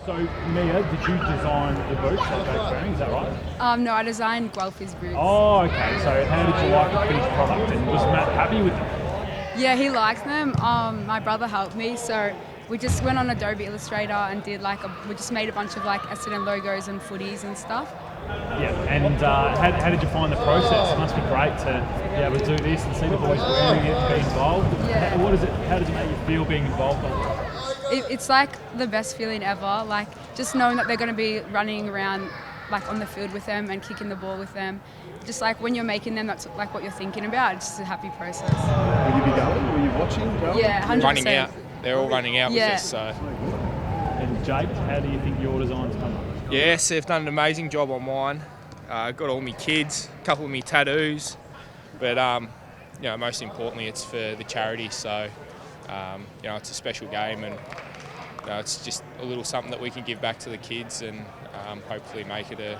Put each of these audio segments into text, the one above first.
So, Mia, did you design the boots that Jake's wearing? Is that right? No, I designed Guelphy's boots. Oh, okay. So, how did you like the finished product? And was Matt happy with them? Yeah, he likes them. My brother helped me, so we just went on Adobe Illustrator and did we just made a bunch of Essendon logos and footies and stuff. Yeah. And how did you find the process? It must be great to be able to do this and see the boys wearing it, be involved. Yeah. How does it make you feel being involved? It's the best feeling ever. Just knowing that they're going to be running around on the field with them and kicking the ball with them. Just when you're making them, that's what you're thinking about. It's just a happy process. Will you be going? Will you watching? Going? Yeah, 100%. Running out. They're all running out with us. So. And Jake, how do you think your design's come up? Yes, they've done an amazing job on mine. Got all my kids, a couple of my tattoos, but most importantly, it's for the charity. So it's a special game, and it's just a little something that we can give back to the kids, and hopefully make it a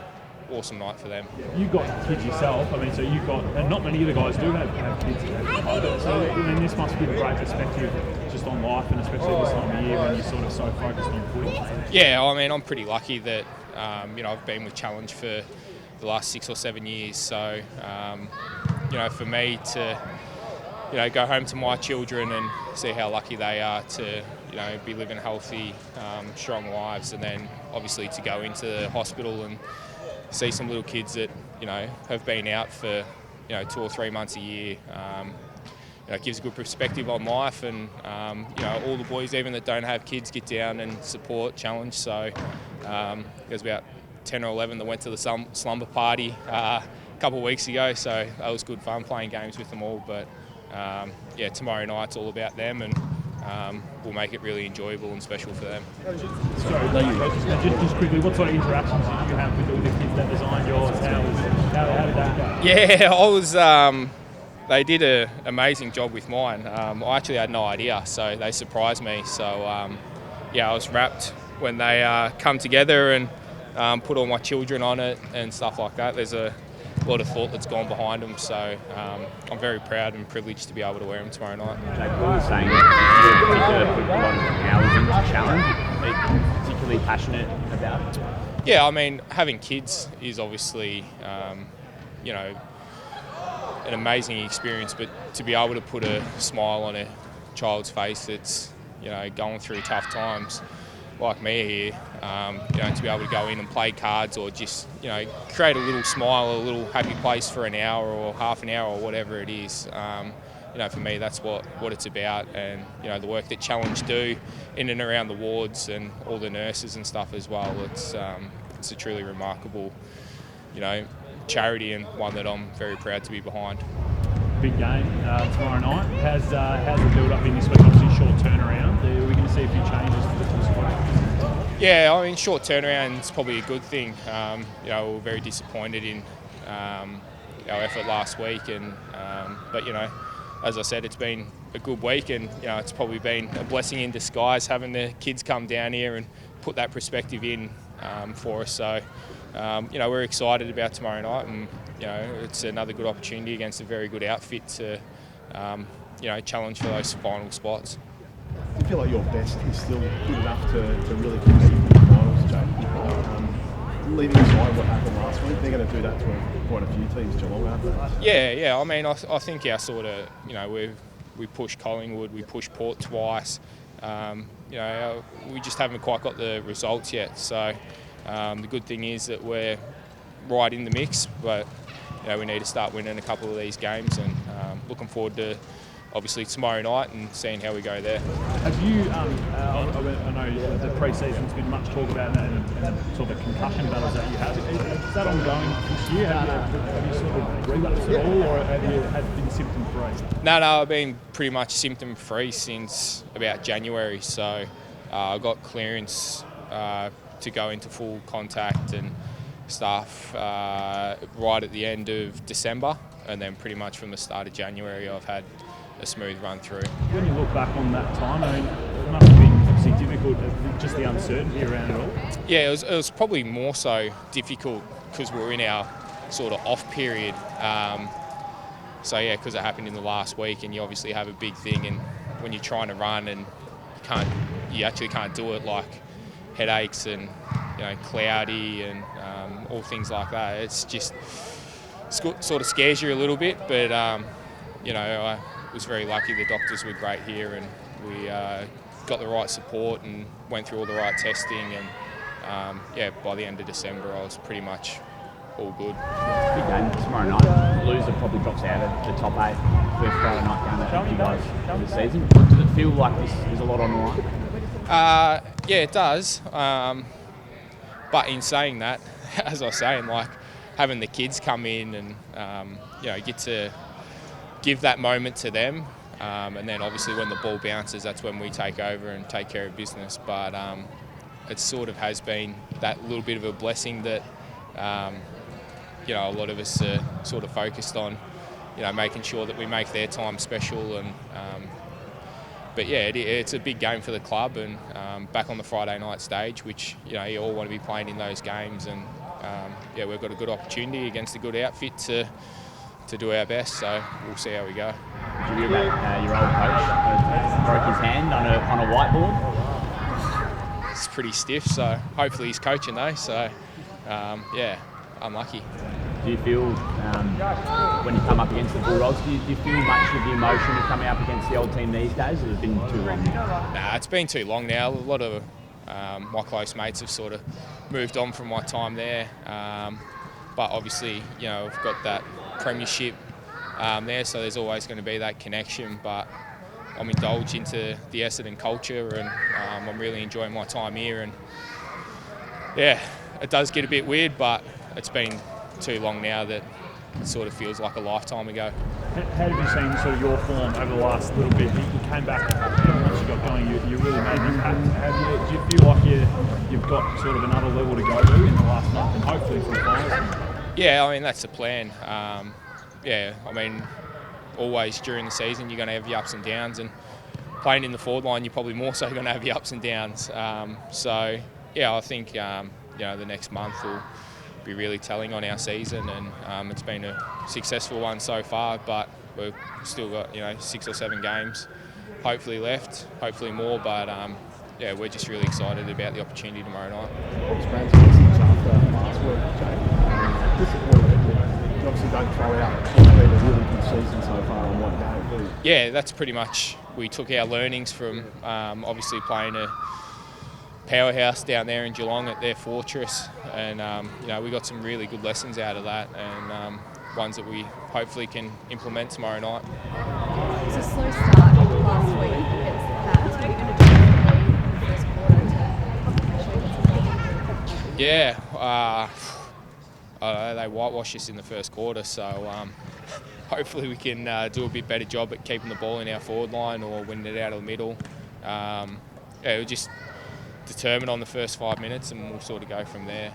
awesome night for them. You've got kids yourself. So you've got, and not many of the guys do have kids. So this must give a great perspective just on life, and especially this time of year when you're sort of so focused on footy. Yeah, I'm pretty lucky that I've been with Challenge for the last 6 or 7 years. So for me to go home to my children and see how lucky they are to be living healthy, strong lives, and then obviously to go into the hospital and see some little kids that have been out for 2 or 3 months a year. It gives a good perspective on life, and all the boys, even that don't have kids, get down and support Challenge. So there's about 10 or 11 that went to the slumber party a couple of weeks ago, so that was good fun playing games with them all. But tomorrow night's all about them, and we'll make it really enjoyable and special for them. Just quickly, what sort of interactions did you have with the kids that designed yours? How did that go? Yeah, I was. They did an amazing job with mine. I actually had no idea, so they surprised me. So I was wrapped when they come together and put all my children on it and stuff like that. There's a lot of thought that's gone behind them, so I'm very proud and privileged to be able to wear them tomorrow night. Jake, you were saying that you particularly put a lot of hours into Challenge. Are you particularly passionate about it? Yeah, having kids is obviously, an amazing experience, but to be able to put a smile on a child's face that's, going through tough times, like me here, to be able to go in and play cards or just, create a little smile, a little happy place for an hour or half an hour or whatever it is. For me, that's what it's about, and the work that Challenge do in and around the wards and all the nurses and stuff as well. It's a truly remarkable, charity, and one that I'm very proud to be behind. Big game tomorrow night. How's the build-up in this week? Obviously, short turnaround. Are we going to see a few changes to the squad? Yeah, short turnaround is probably a good thing. We were very disappointed in our effort last week, but as I said, it's been a good week, and it's probably been a blessing in disguise having the kids come down here and put that perspective in for us. So we're excited about tomorrow night, and it's another good opportunity against a very good outfit to challenge for those final spots. Do you feel like your best is still good enough to really compete in the finals, Jake? Leaving aside what happened last week, they're going to do that to quite a few teams, Geelong, aren't they? Yeah. I think our sort of, we pushed Collingwood, we pushed Port twice. We just haven't quite got the results yet. So the good thing is that we're right in the mix, but we need to start winning a couple of these games, and looking forward to obviously tomorrow night and seeing how we go there. Have you, I know the pre-season's been much talk about that and the sort of concussion battles that you have. Is that ongoing this year? Have you sort of relapsed at all, or have you been symptom-free? No, I've been pretty much symptom-free since about January, so I got clearance to go into full contact and stuff right at the end of December, and then pretty much from the start of January I've had a smooth run through. When you look back on that time, it must have been obviously difficult, just the uncertainty around it all. Yeah, it was probably more so difficult because we were in our sort of off period. Because it happened in the last week, and you obviously have a big thing, and when you're trying to run and you actually can't do it like headaches and cloudy and all things like that. It's just sort of scares you a little bit, but I was very lucky. The doctors were great here, and we got the right support and went through all the right testing. And by the end of December, I was pretty much all good. Big game tomorrow night. Loser probably drops out of the top 8. First Friday night game for you guys for the season. Does it feel like there's a lot on the line? Yeah, it does. But in saying that, as I was saying, like having the kids come in and get to give that moment to them, and then obviously when the ball bounces, that's when we take over and take care of business. But it sort of has been that little bit of a blessing that a lot of us are sort of focused on, making sure that we make their time special. And but yeah, it's a big game for the club, and back on the Friday night stage, which you all want to be playing in those games. And we've got a good opportunity against a good outfit to do our best. So we'll see how we go. Did you hear about your old coach broke his hand on a whiteboard? It's pretty stiff, so hopefully he's coaching though. So unlucky. Do you feel, when you come up against the Bulldogs, do you feel much of the emotion of coming up against the old team these days, or has it been too long now? Nah, it's been too long now. A lot of my close mates have sort of moved on from my time there. But obviously, we've got that premiership there, so there's always going to be that connection. But I'm indulged into the Essendon culture, and I'm really enjoying my time here. And yeah, it does get a bit weird, but it's been too long now that it sort of feels like a lifetime ago. How have you seen sort of your form over the last little bit? You came back once you got going. You really made an impact. Do you feel like you've got sort of another level to go to in the last month, and hopefully for the finals? Yeah, I mean that's the plan. Always during the season you're going to have your ups and downs, and playing in the forward line you're probably more so going to have your ups and downs. I think the next month will be really telling on our season, and it's been a successful one so far, but we've still got 6 or 7 games hopefully left, hopefully more, but we're just really excited about the opportunity tomorrow night. What was Brand's message after last week, Jake? Disappointed that you obviously don't throw out what's been a really good season so far on one game. Yeah, that's pretty much, we took our learnings from obviously playing a powerhouse down there in Geelong at their fortress, and we got some really good lessons out of that, and ones that we hopefully can implement tomorrow night. It was a slow start last week against the Cats. What are you going to do in the first quarter to Yeah, they whitewashed us in the first quarter, so hopefully we can do a bit better job at keeping the ball in our forward line or winning it out of the middle. We're just determined on the first 5 minutes, and we'll sort of go from there.